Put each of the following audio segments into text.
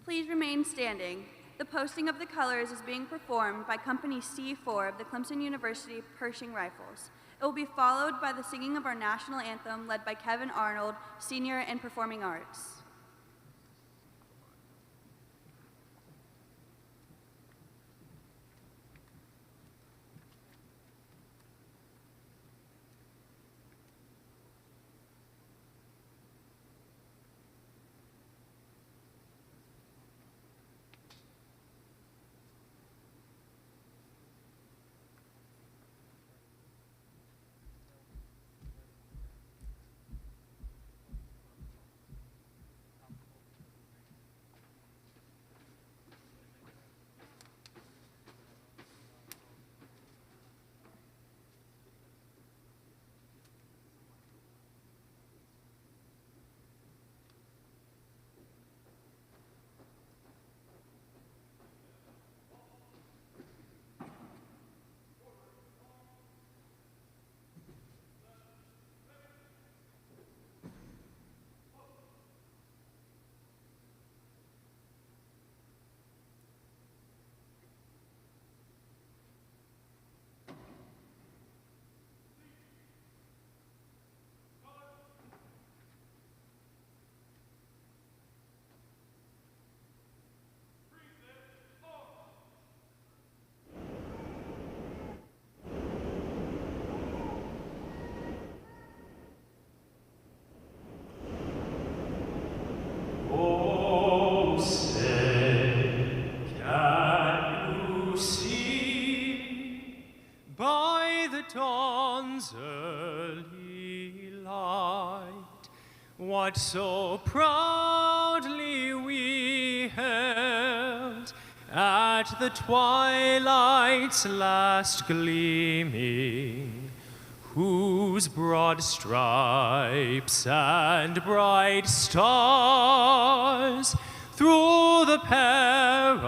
Please remain standing. The posting of the colors is being performed by Company C4 of the Clemson University Pershing Rifles. It will be followed by the singing of our national anthem led by Kevin Arnold, Senior in Performing Arts. What so proudly we held at the twilight's last gleaming, whose broad stripes and bright stars through the perilous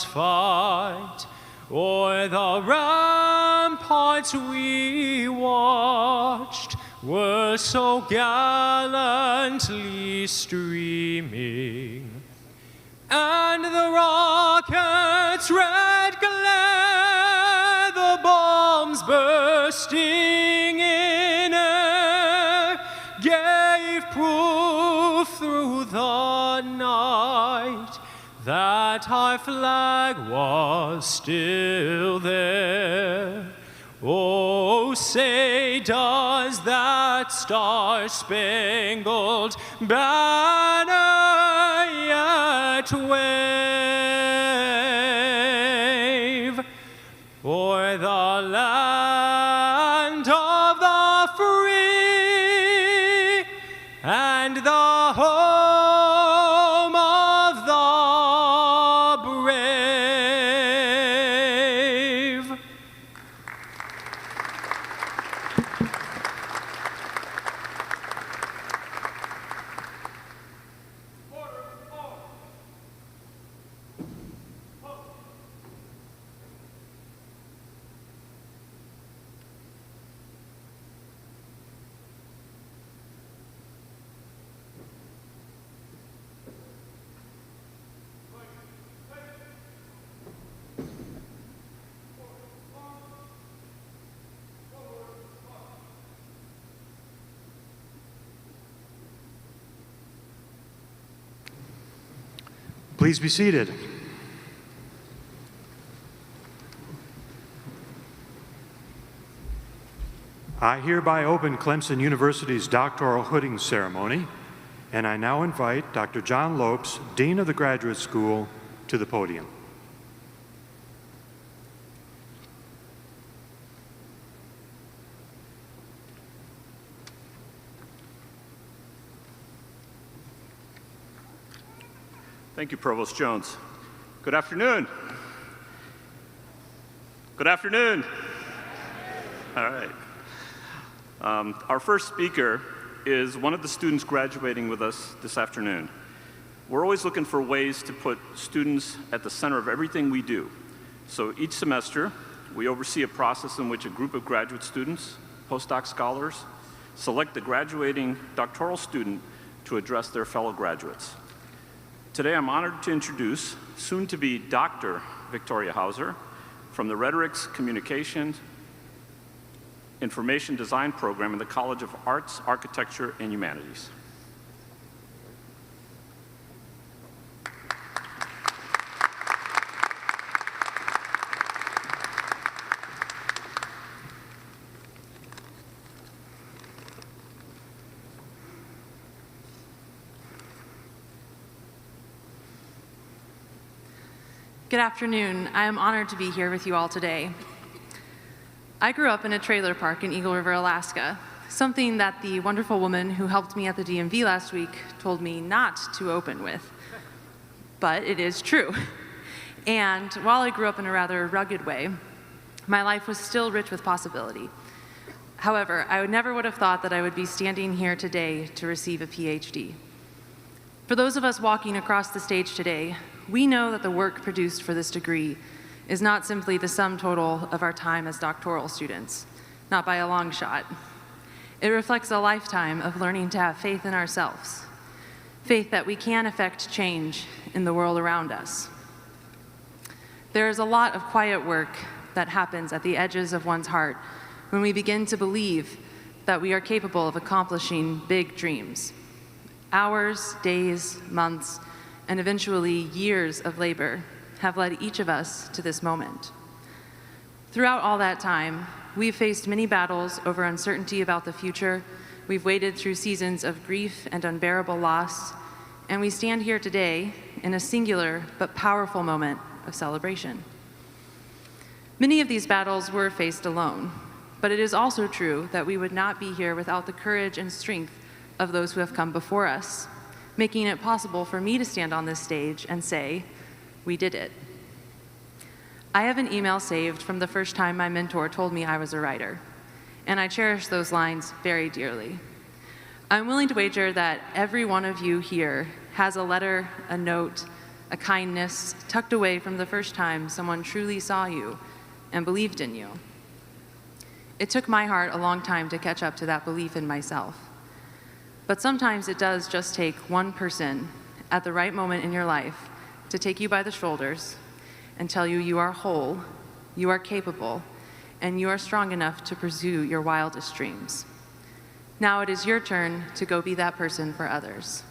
fight o'er the ramparts we watched were so gallantly streaming, and the rocket's red glare, the bombs bursting in air, gave proof through the night that our flag was still there. Oh, say does that star-spangled banner yet wave o'er the land of the free and the home of the brave? Please be seated. I hereby open Clemson University's doctoral hooding ceremony, and I now invite Dr. John Lopes, Dean of the Graduate School, to the podium. Thank you, Provost Jones. Good afternoon. Good afternoon. All right. Our first speaker is one of the students graduating with us this afternoon. We're always looking for ways to put students at the center of everything we do. So each semester, we oversee a process in which a group of graduate students, postdoc scholars, select the graduating doctoral student to address their fellow graduates. Today, I'm honored to introduce soon-to-be Dr. Victoria Hauser from the Rhetorics, Communications, Information Design program in the College of Arts, Architecture, and Humanities. Good afternoon. I am honored to be here with you all today. I grew up in a trailer park in Eagle River, Alaska, something that the wonderful woman who helped me at the DMV last week told me not to open with. But it is true. And while I grew up in a rather rugged way, my life was still rich with possibility. However, I never would have thought that I would be standing here today to receive a PhD. For those of us walking across the stage today, we know that the work produced for this degree is not simply the sum total of our time as doctoral students, not by a long shot. It reflects a lifetime of learning to have faith in ourselves, faith that we can affect change in the world around us. There is a lot of quiet work that happens at the edges of one's heart when we begin to believe that we are capable of accomplishing big dreams. Hours, days, months, and eventually years of labor have led each of us to this moment. Throughout all that time, we've faced many battles over uncertainty about the future. We've waded through seasons of grief and unbearable loss, and we stand here today in a singular but powerful moment of celebration. Many of these battles were faced alone, but it is also true that we would not be here without the courage and strength of those who have come before us, making it possible for me to stand on this stage and say, "We did it." I have an email saved from the first time my mentor told me I was a writer, and I cherish those lines very dearly. I'm willing to wager that every one of you here has a letter, a note, a kindness tucked away from the first time someone truly saw you and believed in you. It took my heart a long time to catch up to that belief in myself. But sometimes it does just take one person at the right moment in your life to take you by the shoulders and tell you you are whole, you are capable, and you are strong enough to pursue your wildest dreams. Now it is your turn to go be that person for others.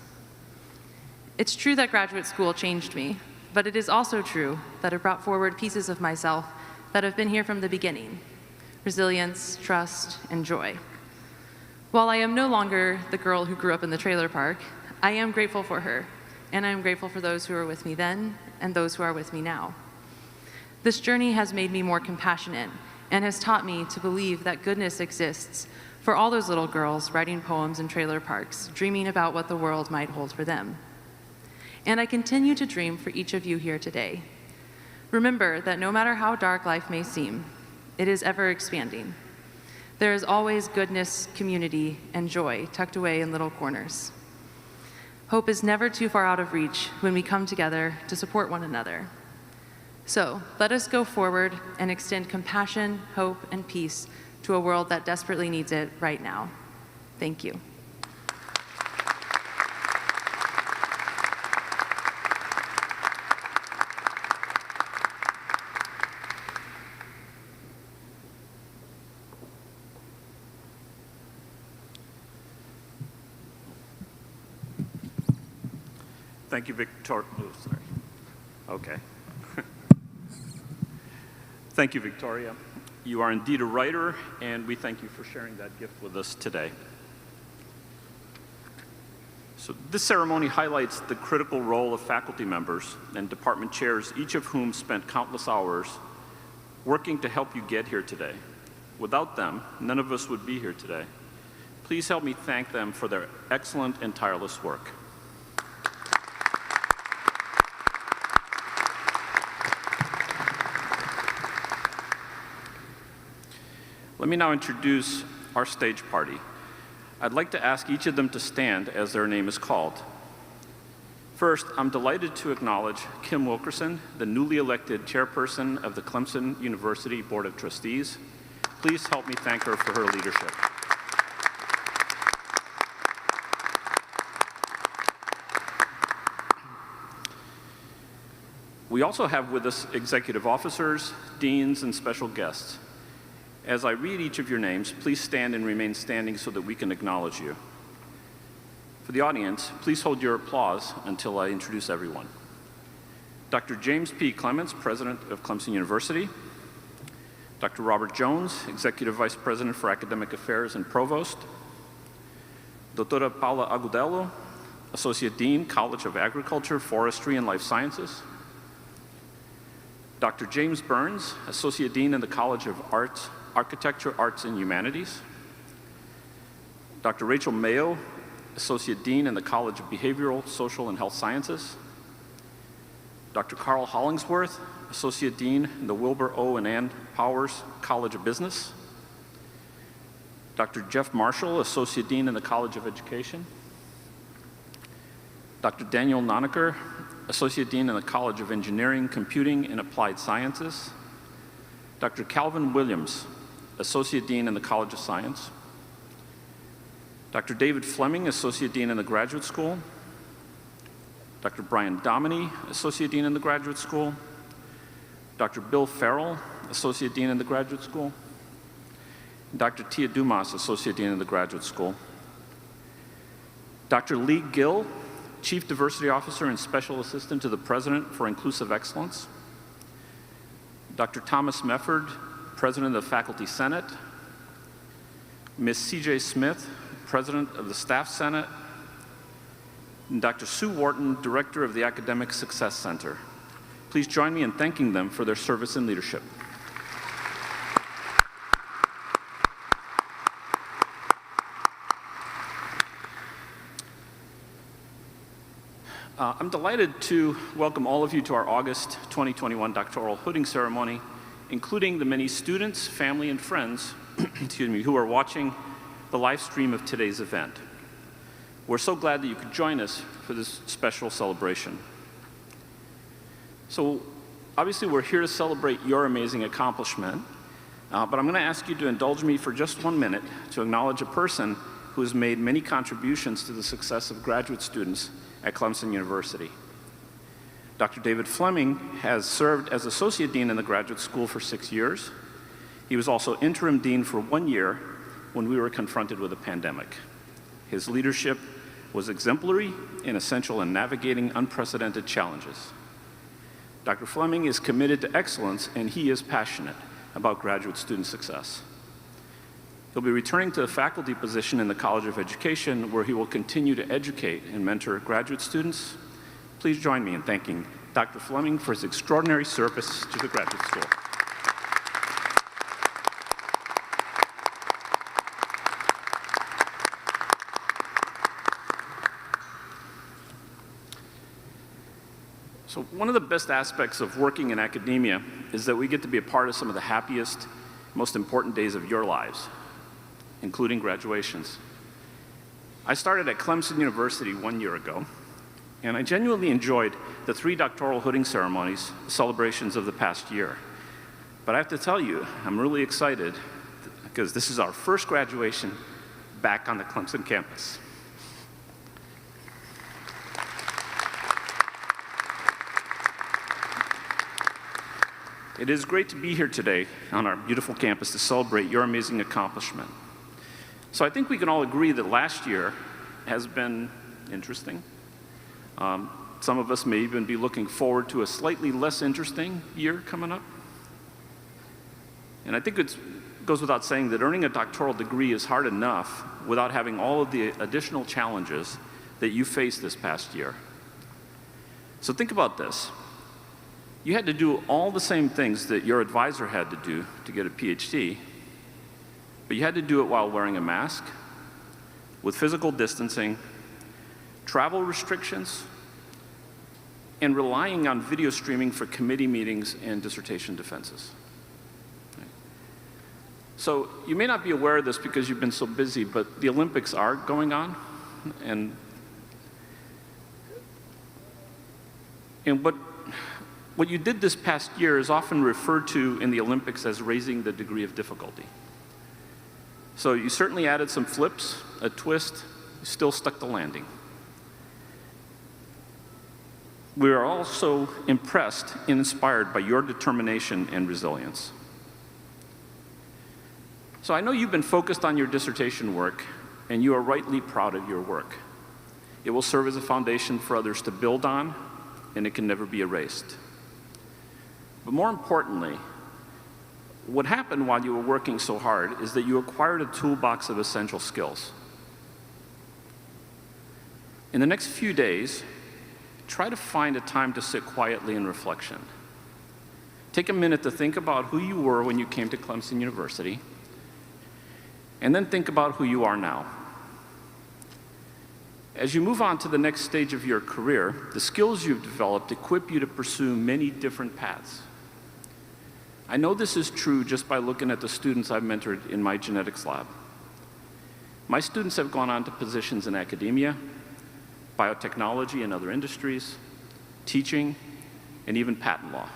It's true that graduate school changed me, but it is also true that it brought forward pieces of myself that have been here from the beginning: resilience, trust, and joy. While I am no longer the girl who grew up in the trailer park, I am grateful for her, and I am grateful for those who were with me then and those who are with me now. This journey has made me more compassionate and has taught me to believe that goodness exists for all those little girls writing poems in trailer parks, dreaming about what the world might hold for them. And I continue to dream for each of you here today. Remember that no matter how dark life may seem, it is ever expanding. There is always goodness, community, and joy tucked away in little corners. Hope is never too far out of reach when we come together to support one another. So let us go forward and extend compassion, hope, and peace to a world that desperately needs it right now. Thank you. Thank you, Victoria. Oh, sorry. Okay. Thank you, Victoria. You are indeed a writer, and we thank you for sharing that gift with us today. So this ceremony highlights the critical role of faculty members and department chairs, each of whom spent countless hours working to help you get here today. Without them, none of us would be here today. Please help me thank them for their excellent and tireless work. Let me now introduce our stage party. I'd like to ask each of them to stand as their name is called. First, I'm delighted to acknowledge Kim Wilkerson, the newly elected chairperson of the Clemson University Board of Trustees. Please help me thank her for her leadership. We also have with us executive officers, deans, and special guests. As I read each of your names, please stand and remain standing so that we can acknowledge you. For the audience, please hold your applause until I introduce everyone. Dr. James P. Clements, President of Clemson University. Dr. Robert Jones, Executive Vice President for Academic Affairs and Provost. Dra. Paula Agudelo, Associate Dean, College of Agriculture, Forestry, and Life Sciences. Dr. James Burns, Associate Dean in the College of Architecture, Arts, and Humanities. Dr. Rachel Mayo, Associate Dean in the College of Behavioral, Social, and Health Sciences. Dr. Carl Hollingsworth, Associate Dean in the Wilbur O. and Ann Powers College of Business. Dr. Jeff Marshall, Associate Dean in the College of Education. Dr. Daniel Nonaker, Associate Dean in the College of Engineering, Computing, and Applied Sciences. Dr. Calvin Williams, Associate Dean in the College of Science. Dr. David Fleming, Associate Dean in the Graduate School. Dr. Brian Dominy, Associate Dean in the Graduate School. Dr. Bill Farrell, Associate Dean in the Graduate School. Dr. Tia Dumas, Associate Dean in the Graduate School. Dr. Lee Gill, Chief Diversity Officer and Special Assistant to the President for Inclusive Excellence. Dr. Thomas Mefford, President of the Faculty Senate. Ms. C.J. Smith, President of the Staff Senate. And Dr. Sue Wharton, Director of the Academic Success Center. Please join me in thanking them for their service and leadership. I'm delighted to welcome all of you to our August 2021 doctoral hooding ceremony, including the many students, family, and friends who are watching the live stream of today's event. We're so glad that you could join us for this special celebration. So obviously we're here to celebrate your amazing accomplishment, but I'm going to ask you to indulge me for just 1 minute to acknowledge a person who has made many contributions to the success of graduate students at Clemson University. Dr. David Fleming has served as Associate Dean in the Graduate School for 6 years. He was also Interim Dean for 1 year when we were confronted with a pandemic. His leadership was exemplary and essential in navigating unprecedented challenges. Dr. Fleming is committed to excellence, and he is passionate about graduate student success. He'll be returning to a faculty position in the College of Education, where he will continue to educate and mentor graduate students. Please join me in thanking Dr. Fleming for his extraordinary service to the graduate school. So one of the best aspects of working in academia is that we get to be a part of some of the happiest, most important days of your lives, including graduations. I started at Clemson University 1 year ago, and I genuinely enjoyed the 3 doctoral hooding ceremonies, celebrations of the past year. But I have to tell you, I'm really excited because this is our first graduation back on the Clemson campus. It is great to be here today on our beautiful campus to celebrate your amazing accomplishment. So I think we can all agree that last year has been interesting. Some of us may even be looking forward to a slightly less interesting year coming up. And I think it goes without saying that earning a doctoral degree is hard enough without having all of the additional challenges that you faced this past year. So think about this. You had to do all the same things that your advisor had to do to get a PhD, but you had to do it while wearing a mask, with physical distancing, travel restrictions, and relying on video streaming for committee meetings and dissertation defenses. So you may not be aware of this because you've been so busy, but the Olympics are going on, and what you did this past year is often referred to in the Olympics as raising the degree of difficulty. So you certainly added some flips, a twist, you still stuck the landing. We are also impressed and inspired by your determination and resilience. So I know you've been focused on your dissertation work, and you are rightly proud of your work. It will serve as a foundation for others to build on, and it can never be erased. But more importantly, what happened while you were working so hard is that you acquired a toolbox of essential skills. In the next few days, try to find a time to sit quietly in reflection. Take a minute to think about who you were when you came to Clemson University, and then think about who you are now. As you move on to the next stage of your career, the skills you've developed equip you to pursue many different paths. I know this is true just by looking at the students I've mentored in my genetics lab. My students have gone on to positions in academia, biotechnology and other industries, teaching, and even patent law.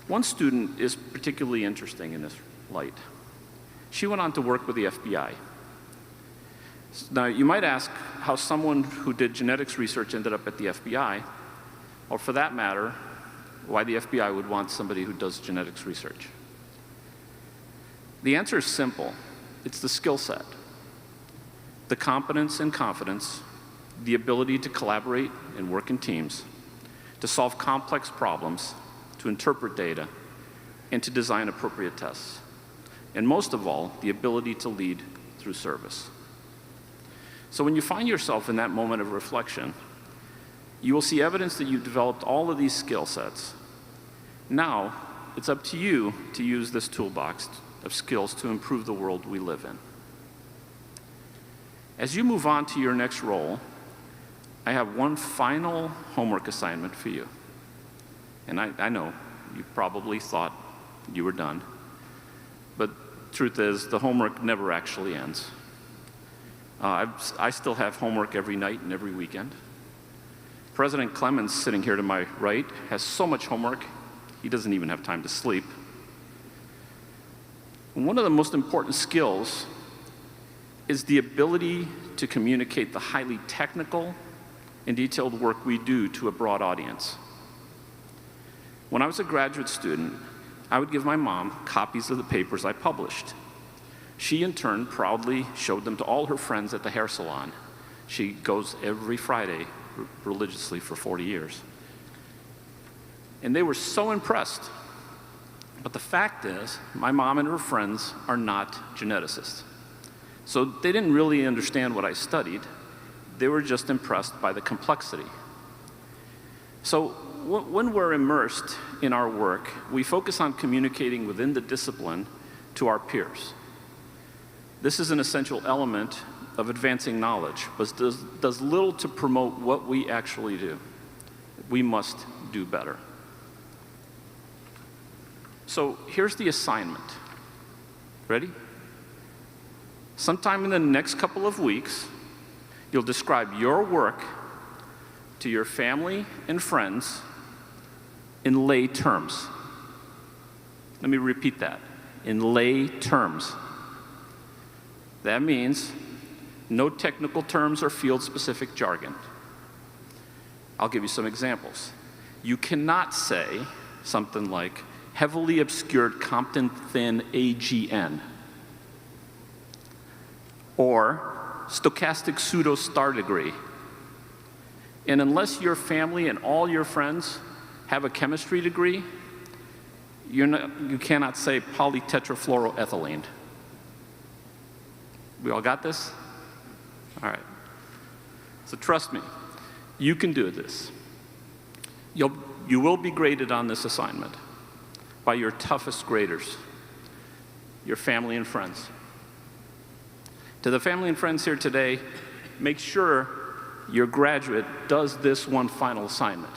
One student is particularly interesting in this light. She went on to work with the FBI. Now, you might ask how someone who did genetics research ended up at the FBI, or for that matter, why the FBI would want somebody who does genetics research. The answer is simple. It's the skill set. The competence and confidence, the ability to collaborate and work in teams, to solve complex problems, to interpret data, and to design appropriate tests. And most of all, the ability to lead through service. So when you find yourself in that moment of reflection, you will see evidence that you've developed all of these skill sets. Now, it's up to you to use this toolbox of skills to improve the world we live in. As you move on to your next role, I have one final homework assignment for you. And I know you probably thought you were done, but truth is, the homework never actually ends. I still have homework every night and every weekend. President Clemens, sitting here to my right, has so much homework, he doesn't even have time to sleep. And one of the most important skills is the ability to communicate the highly technical and detailed work we do to a broad audience. When I was a graduate student, I would give my mom copies of the papers I published. She, in turn, proudly showed them to all her friends at the hair salon. She goes every Friday religiously for 40 years. And they were so impressed. But the fact is, my mom and her friends are not geneticists. So they didn't really understand what I studied. They were just impressed by the complexity. So when we're immersed in our work, we focus on communicating within the discipline to our peers. This is an essential element of advancing knowledge, but does little to promote what we actually do. We must do better. So here's the assignment. Ready? Sometime in the next couple of weeks, you'll describe your work to your family and friends in lay terms. Let me repeat that. In lay terms. That means no technical terms or field-specific jargon. I'll give you some examples. You cannot say something like heavily obscured Compton-thin AGN, or stochastic pseudo-star degree. And unless your family and all your friends have a chemistry degree, you cannot say polytetrafluoroethylene. We all got this? All right. So trust me, you can do this. You will be graded on this assignment by your toughest graders, your family and friends. To the family and friends here today, make sure your graduate does this one final assignment.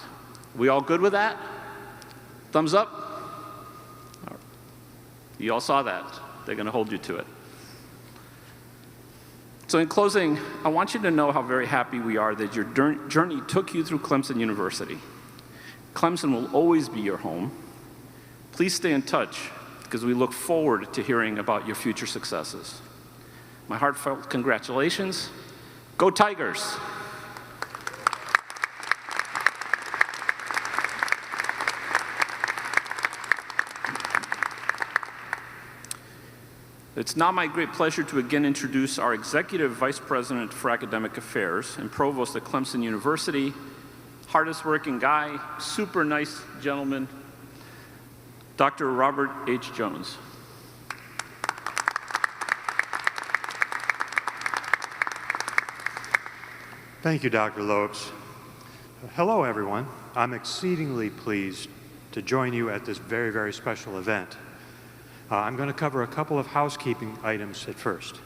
We all good with that? Thumbs up? All right. You all saw that. They're going to hold you to it. So in closing, I want you to know how very happy we are that your journey took you through Clemson University. Clemson will always be your home. Please stay in touch because we look forward to hearing about your future successes. My heartfelt congratulations. Go Tigers! It's now my great pleasure to again introduce our Executive Vice President for Academic Affairs and Provost at Clemson University, hardest working guy, super nice gentleman, Dr. Robert H. Jones. Thank you, Dr. Lopes. Hello, everyone. I'm exceedingly pleased to join you at this very, very special event. I'm going to cover a couple of housekeeping items at first.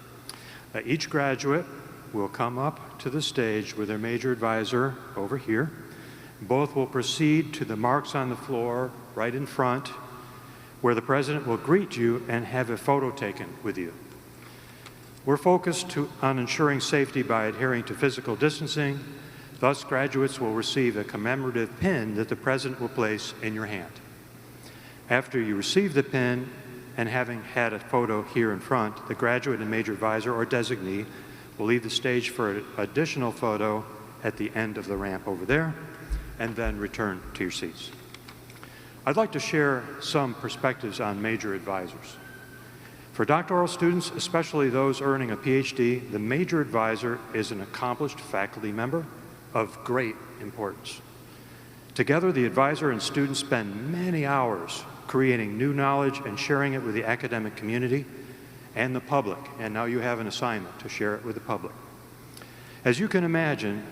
Each graduate will come up to the stage with their major advisor over here. Both will proceed to the marks on the floor right in front, where the president will greet you and have a photo taken with you. We're focused on ensuring safety by adhering to physical distancing. Thus, graduates will receive a commemorative pin that the president will place in your hand. After you receive the pin, and having had a photo here in front, the graduate and major advisor or designee will leave the stage for an additional photo at the end of the ramp over there, and then return to your seats. I'd like to share some perspectives on major advisors. For doctoral students, especially those earning a PhD, the major advisor is an accomplished faculty member of great importance. Together, the advisor and students spend many hours creating new knowledge and sharing it with the academic community and the public. And now you have an assignment to share it with the public. As you can imagine,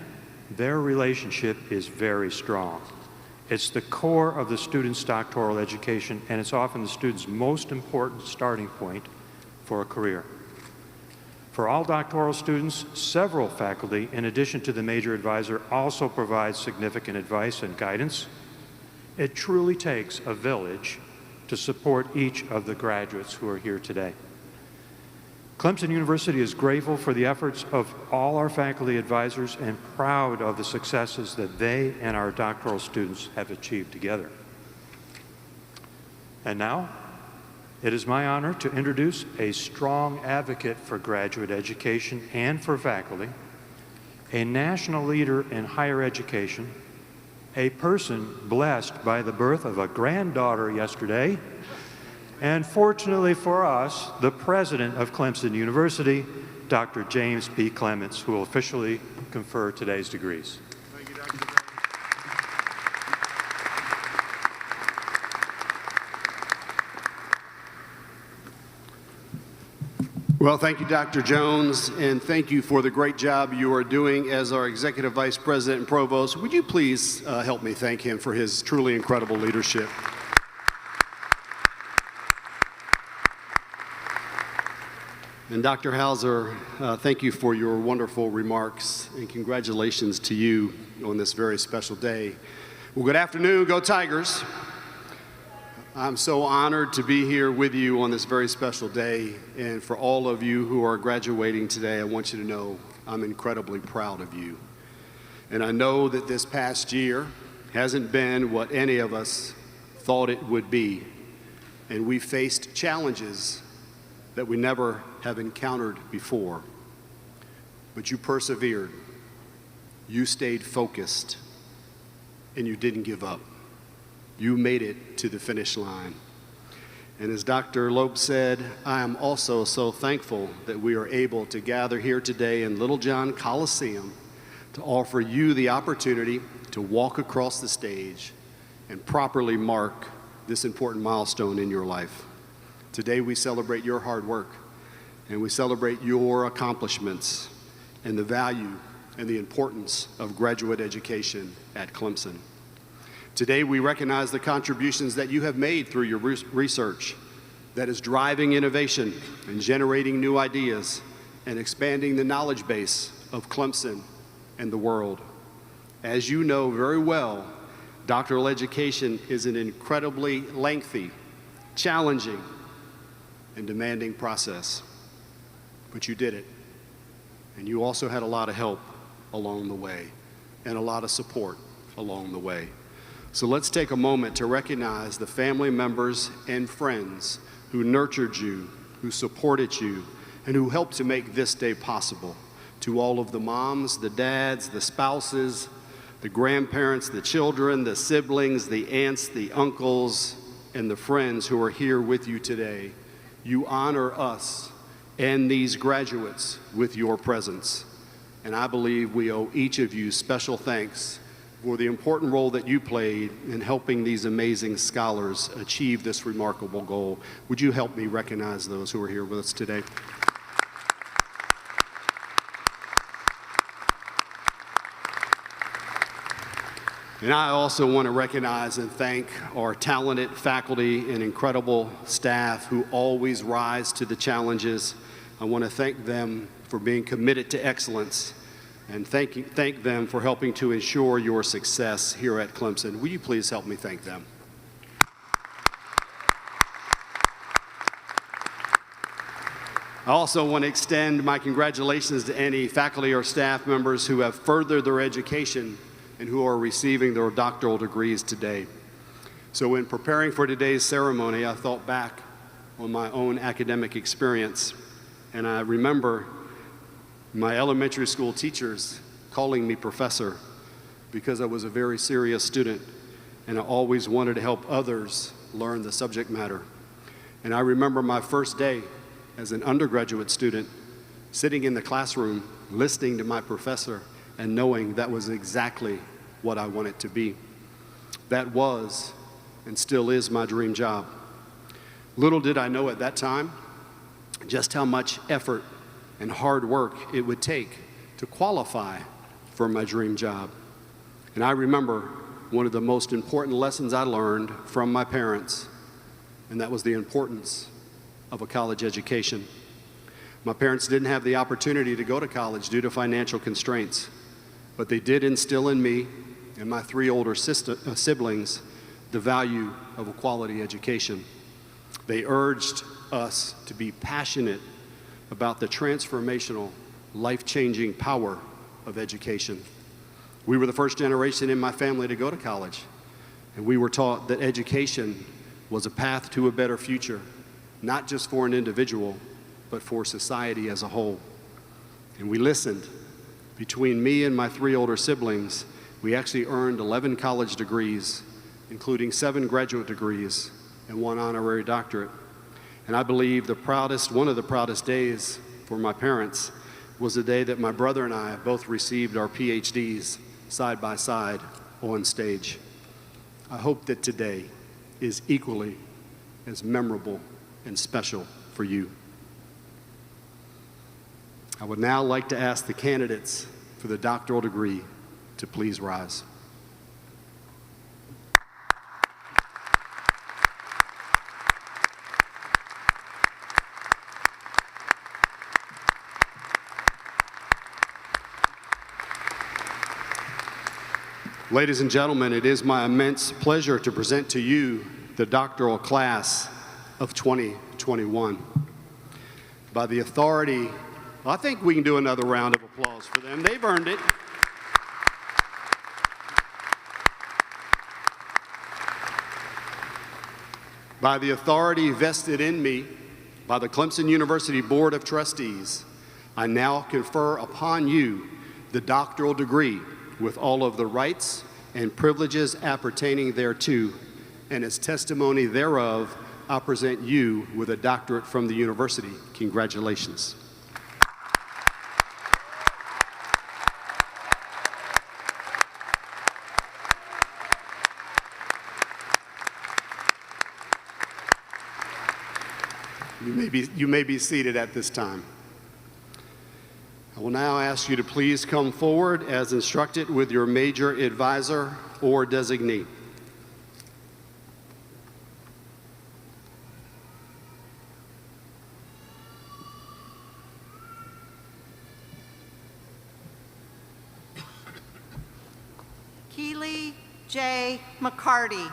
their relationship is very strong. It's the core of the student's doctoral education, and it's often the student's most important starting point for a career. For all doctoral students, several faculty, in addition to the major advisor, also provide significant advice and guidance. It truly takes a village to support each of the graduates who are here today. Clemson University is grateful for the efforts of all our faculty advisors and proud of the successes that they and our doctoral students have achieved together. And now, it is my honor to introduce a strong advocate for graduate education and for faculty, a national leader in higher education, a person blessed by the birth of a granddaughter yesterday, and fortunately for us, the president of Clemson University, Dr. James P. Clements, who will officially confer today's degrees. Thank you, Dr. Well, thank you, Dr. Jones, and thank you for the great job you are doing as our Executive Vice President and Provost. Would you please help me thank him for his truly incredible leadership? And Dr. Hauser, thank you for your wonderful remarks, and congratulations to you on this very special day. Well, good afternoon. Go Tigers. I'm so honored to be here with you on this very special day, and for all of you who are graduating today, I want you to know I'm incredibly proud of you. And I know that this past year hasn't been what any of us thought it would be, and we faced challenges that we never have encountered before. But you persevered, you stayed focused, and you didn't give up. You made it to the finish line. And as Dr. Lopes said, I am also so thankful that we are able to gather here today in Littlejohn Coliseum to offer you the opportunity to walk across the stage and properly mark this important milestone in your life. Today we celebrate your hard work, and we celebrate your accomplishments and the value and the importance of graduate education at Clemson. Today we recognize the contributions that you have made through your research that is driving innovation and generating new ideas and expanding the knowledge base of Clemson and the world. As you know very well, doctoral education is an incredibly lengthy, challenging, and demanding process. But you did it. And you also had a lot of help along the way and a lot of support along the way. So let's take a moment to recognize the family members and friends who nurtured you, who supported you, and who helped to make this day possible. To all of the moms, the dads, the spouses, the grandparents, the children, the siblings, the aunts, the uncles, and the friends who are here with you today, you honor us and these graduates with your presence. And I believe we owe each of you special thanks for the important role that you played in helping these amazing scholars achieve this remarkable goal. Would you help me recognize those who are here with us today? And I also want to recognize and thank our talented faculty and incredible staff who always rise to the challenges. I want to thank them for being committed to excellence, and thank them for helping to ensure your success here at Clemson. Will you please help me thank them? I also want to extend my congratulations to any faculty or staff members who have furthered their education and who are receiving their doctoral degrees today. So in preparing for today's ceremony, I thought back on my own academic experience, and I remember my elementary school teachers calling me professor because I was a very serious student, and I always wanted to help others learn the subject matter. And I remember my first day as an undergraduate student sitting in the classroom, listening to my professor and knowing that was exactly what I wanted to be. That was and still is my dream job. Little did I know at that time just how much effort and hard work it would take to qualify for my dream job. And I remember one of the most important lessons I learned from my parents, and that was the importance of a college education. My parents didn't have the opportunity to go to college due to financial constraints, but they did instill in me and my three older siblings the value of a quality education. They urged us to be passionate about the transformational, life-changing power of education. We were the first generation in my family to go to college, and we were taught that education was a path to a better future, not just for an individual, but for society as a whole. And we listened. Between me and my three older siblings, we actually earned 11 college degrees, including 7 graduate degrees and 1 honorary doctorate. And I believe one of the proudest days for my parents was the day that my brother and I both received our PhDs side by side on stage. I hope that today is equally as memorable and special for you. I would now like to ask the candidates for the doctoral degree to please rise. Ladies and gentlemen, it is my immense pleasure to present to you the doctoral class of 2021. By the authority, I think we can do another round of applause for them. They've earned it. By the authority vested in me by the Clemson University Board of Trustees, I now confer upon you the doctoral degree with all of the rights and privileges appertaining thereto, and as testimony thereof, I present you with a doctorate from the university. Congratulations. You may be seated at this time. I will now ask you to please come forward as instructed with your major advisor or designee. Keely J. McCarty.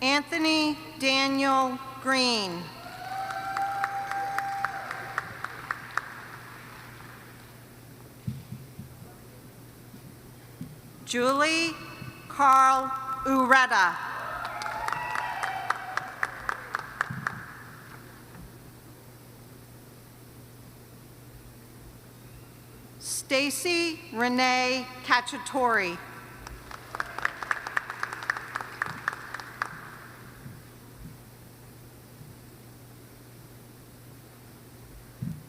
Anthony Daniel Green. Julie Carl Ureta. Stacy Renee Cacciatore.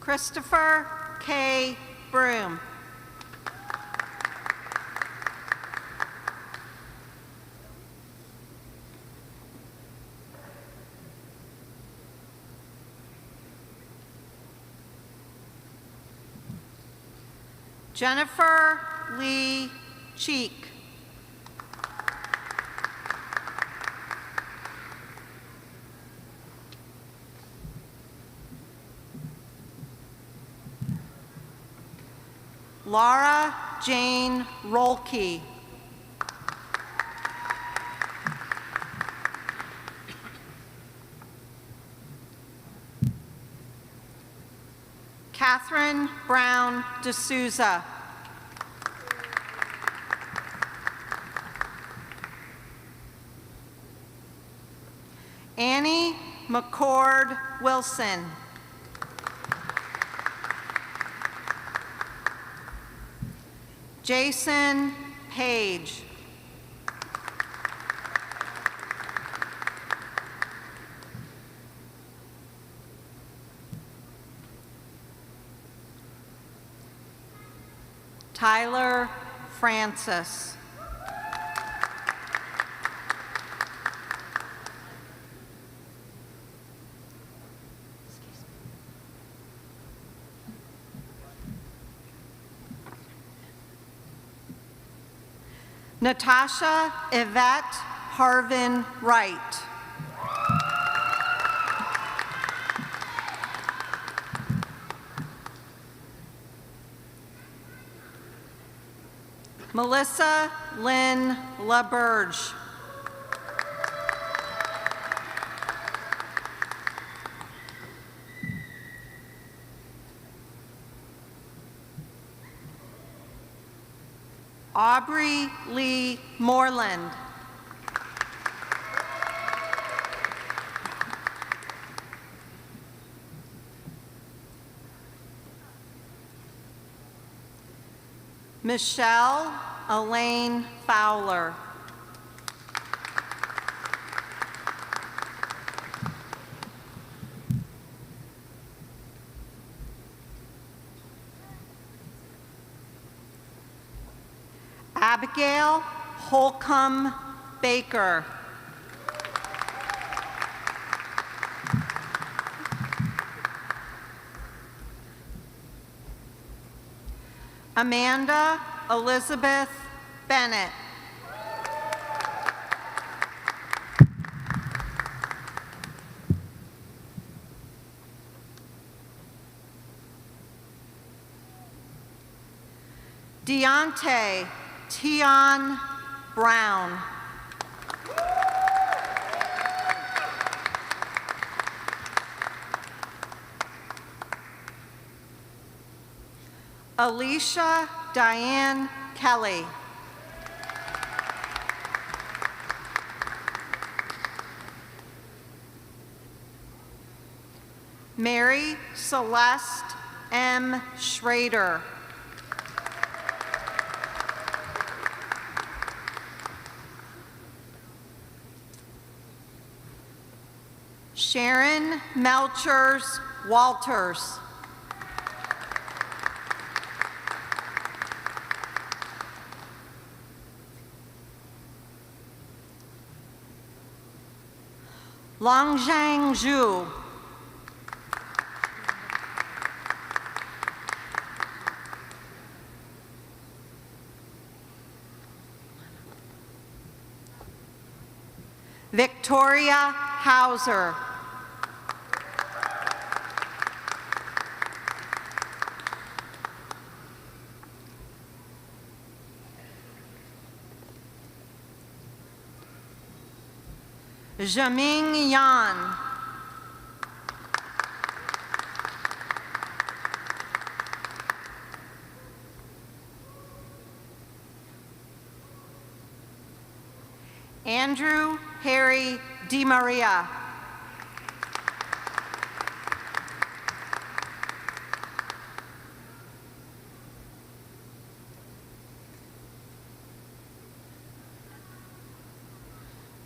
Christopher K. Broom. Jennifer Lee Cheek. Laura Jane Rolke. Catherine Brown D'Souza. Annie McCord Wilson. Jason Page. Tyler Francis. Natasha Yvette Harvin Wright. Melissa Lynn LaBerge. Aubrey Lee Moreland. Michelle Elaine Fowler. Abigail Holcomb Baker. Amanda Elizabeth Bennett. Deontay Tion Brown. Alicia Diane Kelly. Mary Celeste M. Schrader. Sharon Melchers Walters. Longzhang Zhu. Victoria Hauser. Zhiming Yan. Andrew Harry DiMaria.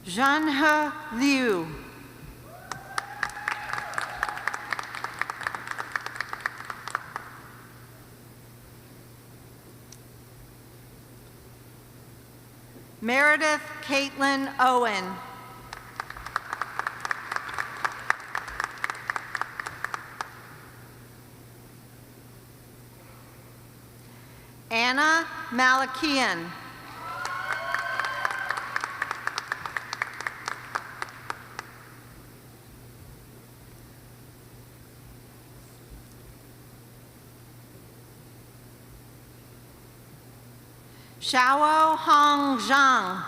Zhanhe Liu. Meredith Caitlin Owen. Anna Malakian. Xiao Hong Zhang.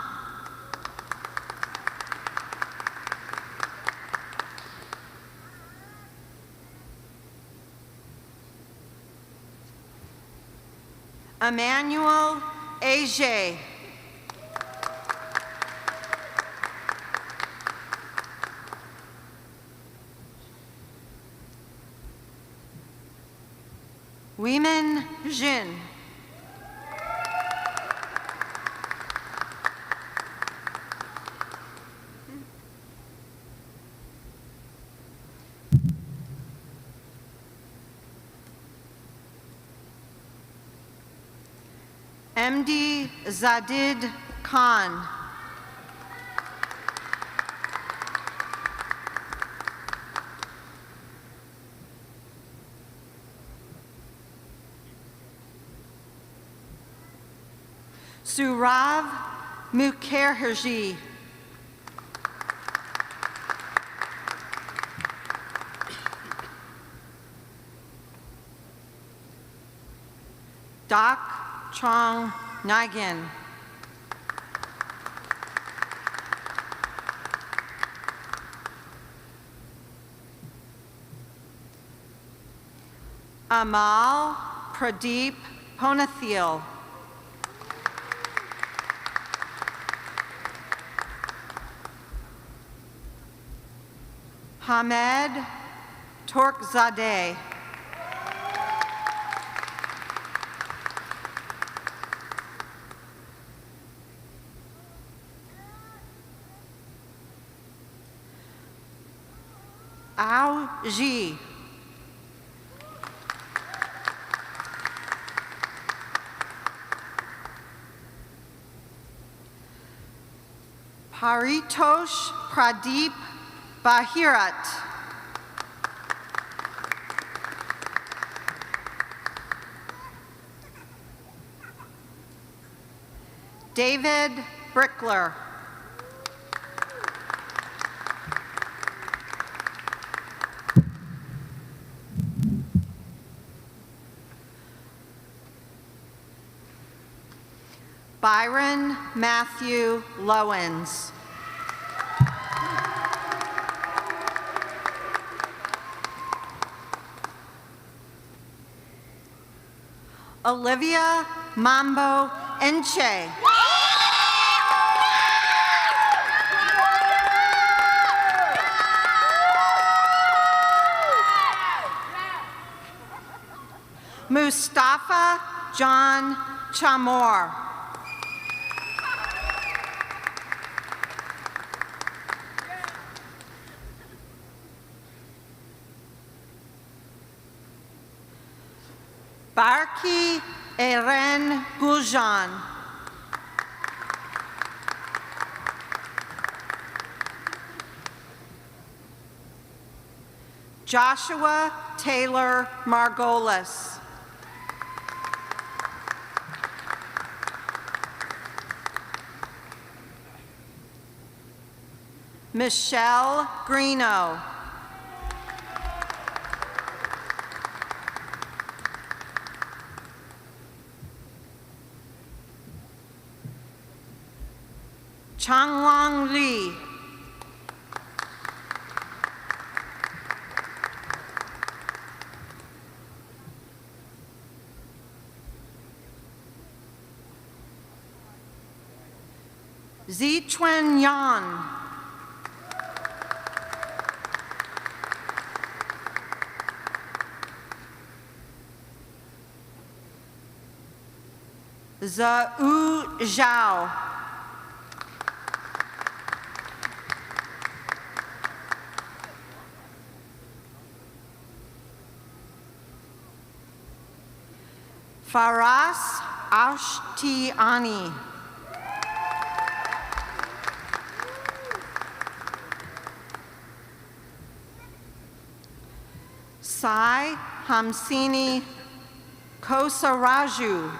Emmanuel Aje. Weeman Jin. MD Zadid Khan. Surav Mukherjee. Doc Chong Nigin. Amal Pradeep Ponathil. Hamed Torkzadeh. Ao Ji. Paritosh Pradeep Bahirat. David Brickler. Byron Matthew Lowens. Olivia Mambo Enche. Mustafa John Chamor. Barki Eren Gujan. Joshua Taylor Margolis. Michelle Greeno. Changlong Li. Zichuen Yan. Zhou Zhao. Faras Ashtiani. Sai Hamsini Kosaraju.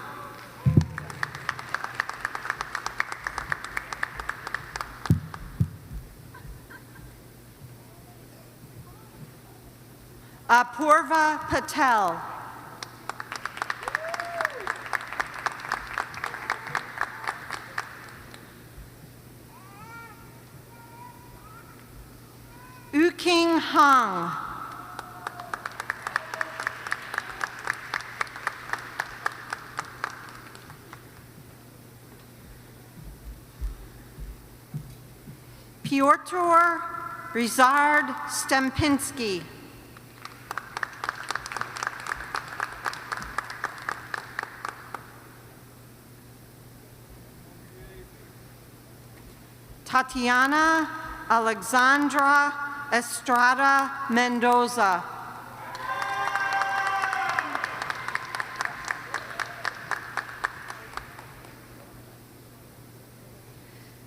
Apurva Patel. Uking Hong. Piotr Rizard Stempinski. Tatiana Alexandra Estrada Mendoza.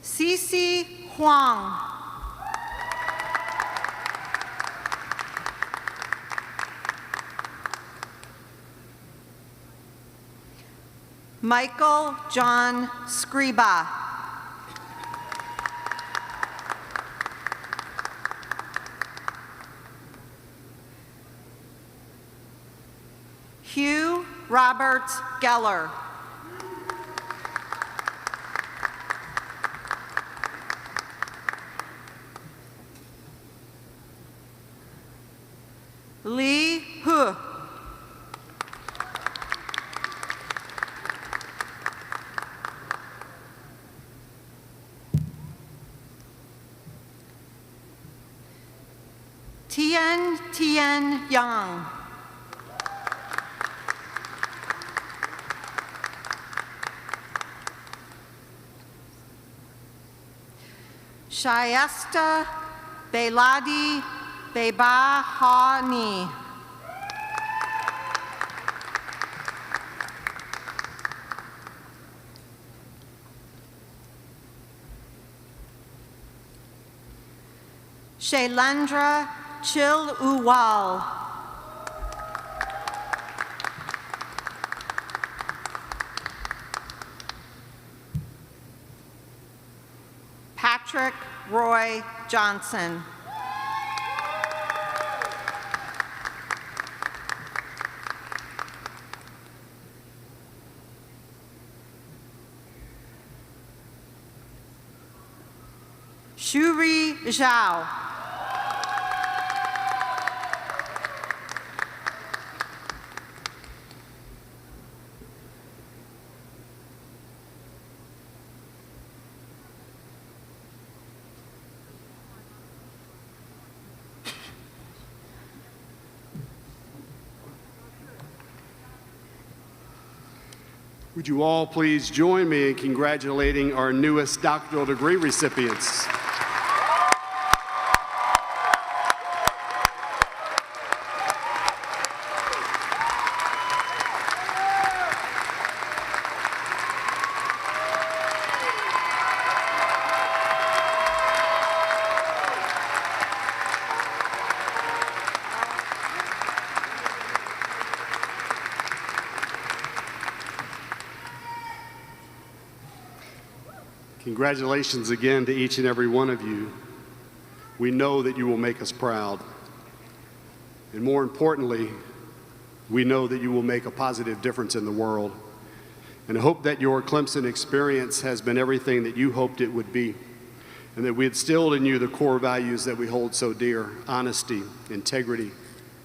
Cici Huang. Michael John Scriba. Hugh Robert Geller. Li Hu. Tien Yang. Shayesta Beladi Bebahani. Shailendra Chiluwal. Patrick Roy Johnson. Shuri Zhao. Would you all please join me in congratulating our newest doctoral degree recipients? Congratulations again to each and every one of you. We know that you will make us proud. And more importantly, we know that you will make a positive difference in the world. And I hope that your Clemson experience has been everything that you hoped it would be, and that we instilled in you the core values that we hold so dear: honesty, integrity,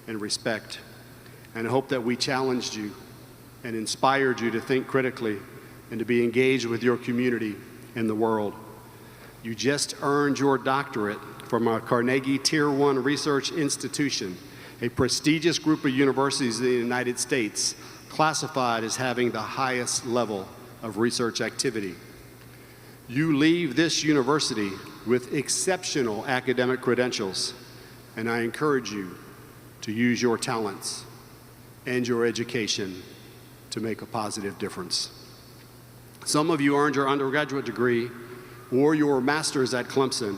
and respect. And I hope that we challenged you and inspired you to think critically and to be engaged with your community and the world. You just earned your doctorate from our Carnegie Tier 1 Research Institution, a prestigious group of universities in the United States classified as having the highest level of research activity. You leave this university with exceptional academic credentials, and I encourage you to use your talents and your education to make a positive difference. Some of you earned your undergraduate degree or your master's at Clemson,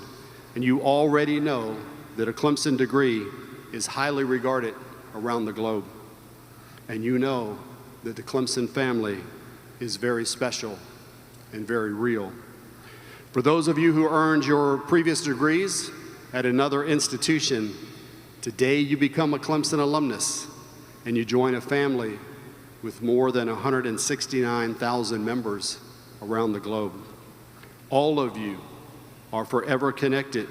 and you already know that a Clemson degree is highly regarded around the globe. And you know that the Clemson family is very special and very real. For those of you who earned your previous degrees at another institution, today you become a Clemson alumnus and you join a family with more than 169,000 members around the globe. All of you are forever connected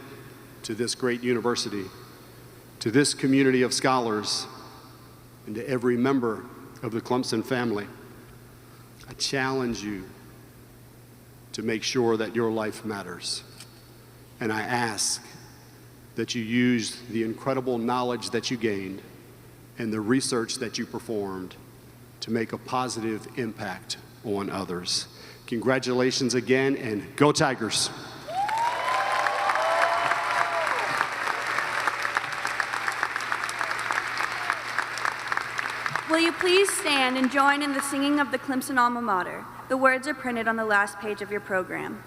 to this great university, to this community of scholars, and to every member of the Clemson family. I challenge you to make sure that your life matters. And I ask that you use the incredible knowledge that you gained and the research that you performed to make a positive impact on others. Congratulations again, and go Tigers! Will you please stand and join in the singing of the Clemson Alma Mater? The words are printed on the last page of your program.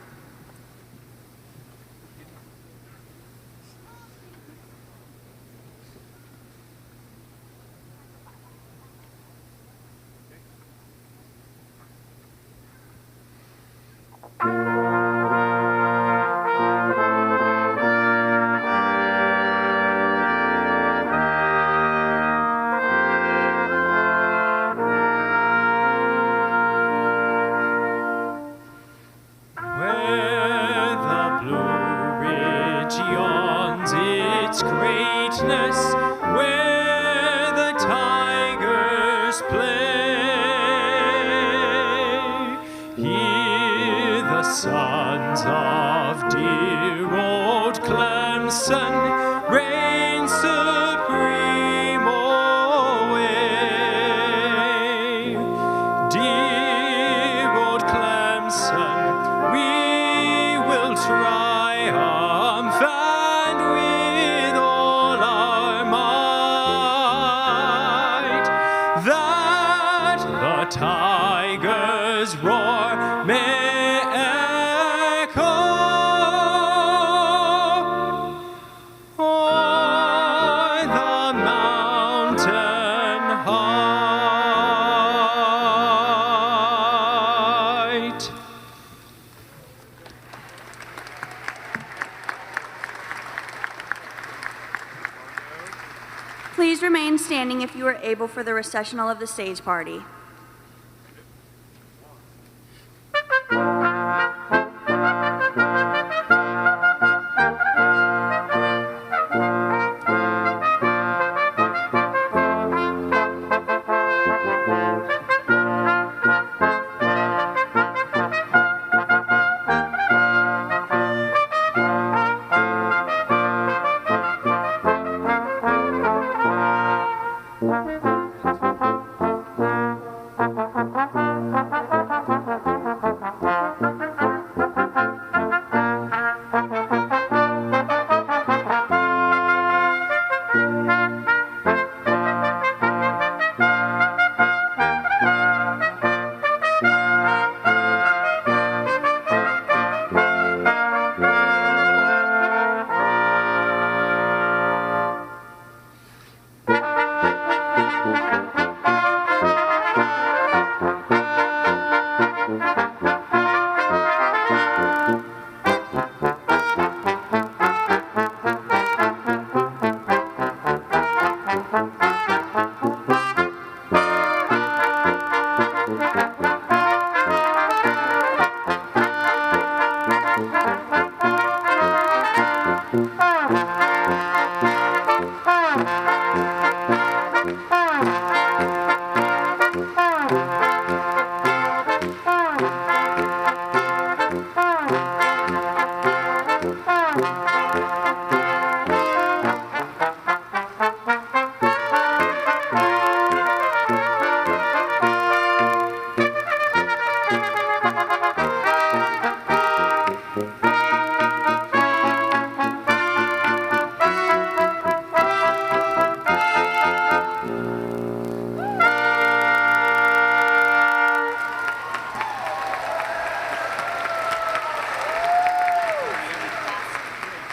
Please remain standing if you are able for the recessional of the stage party.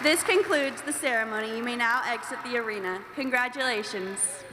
This concludes the ceremony. You may now exit the arena. Congratulations.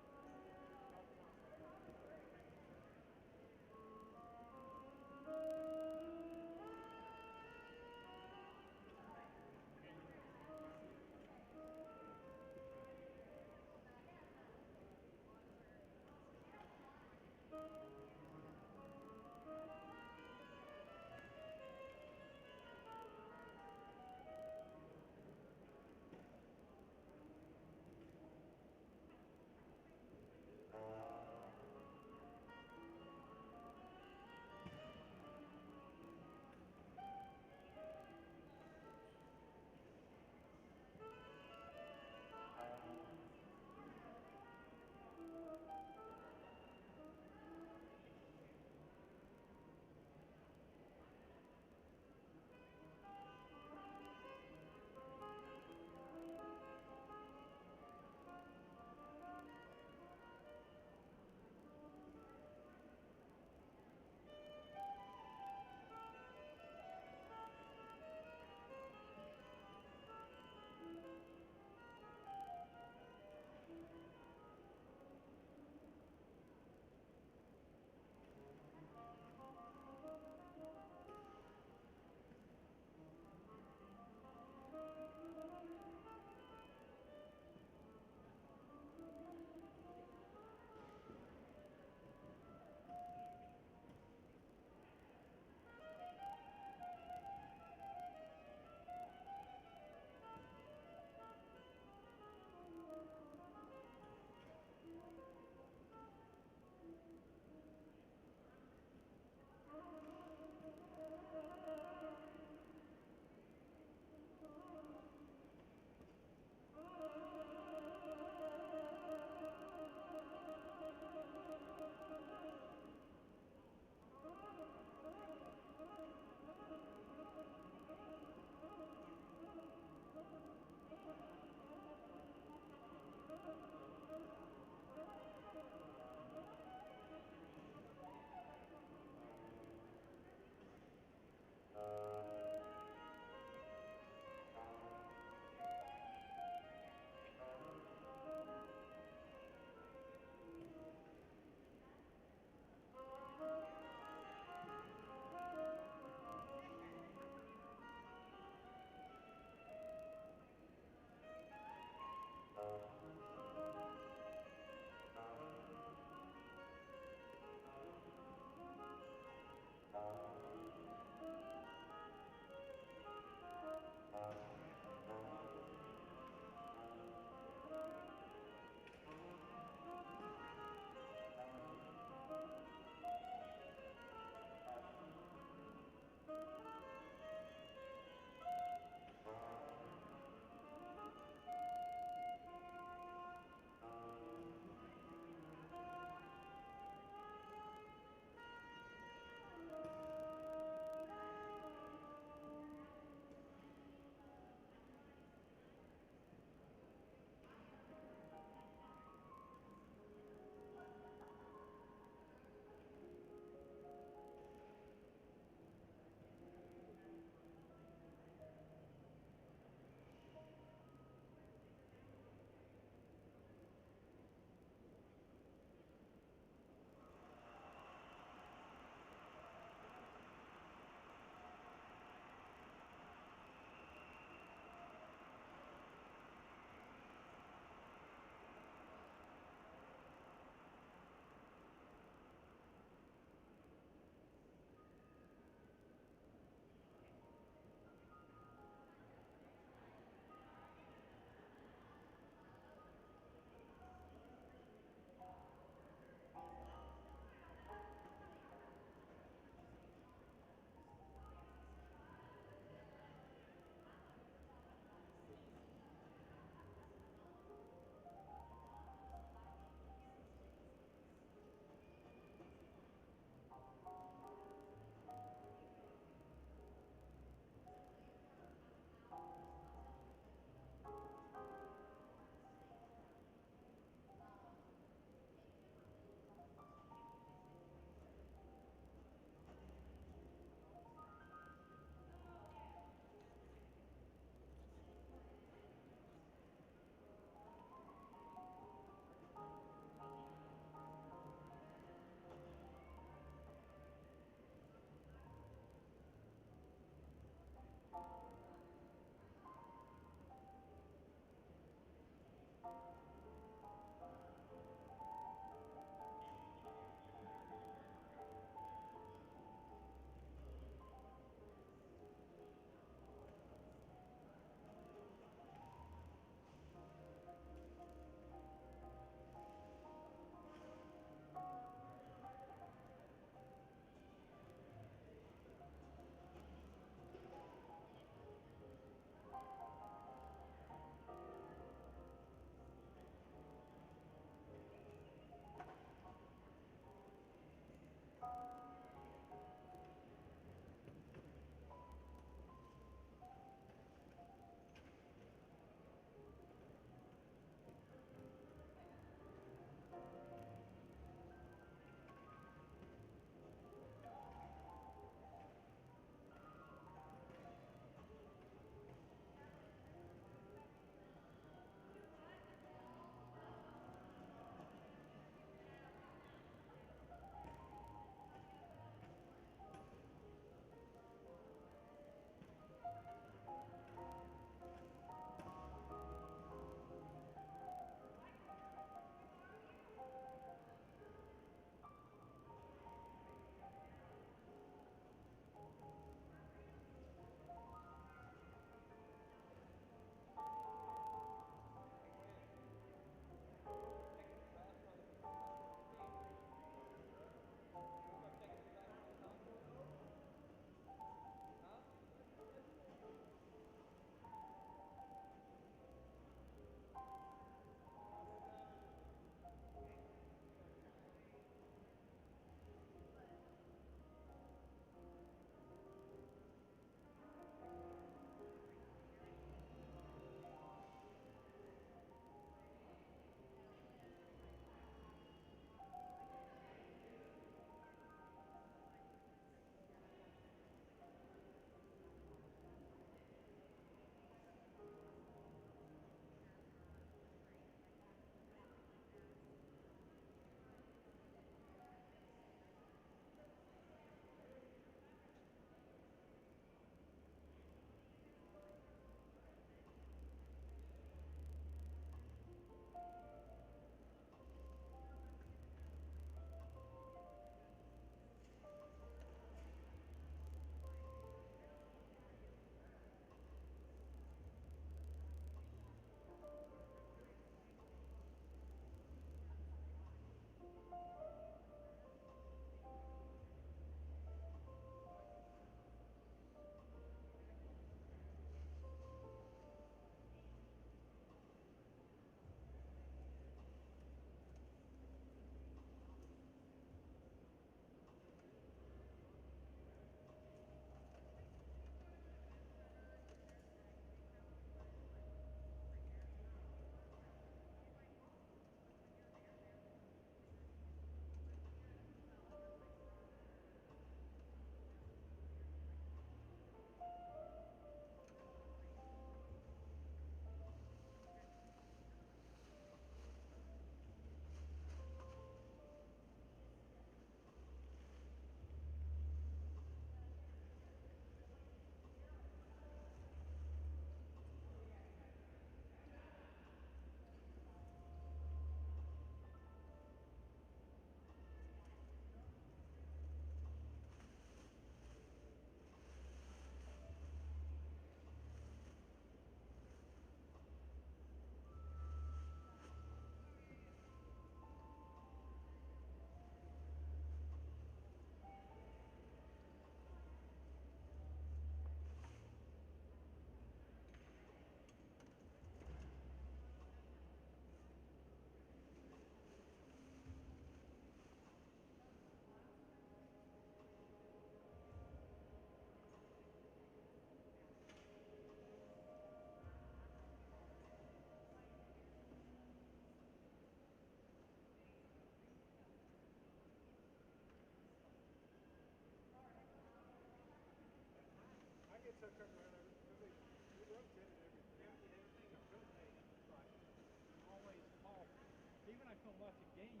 gonna watch a game.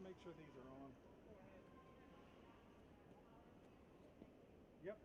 Make sure these are on. Yep.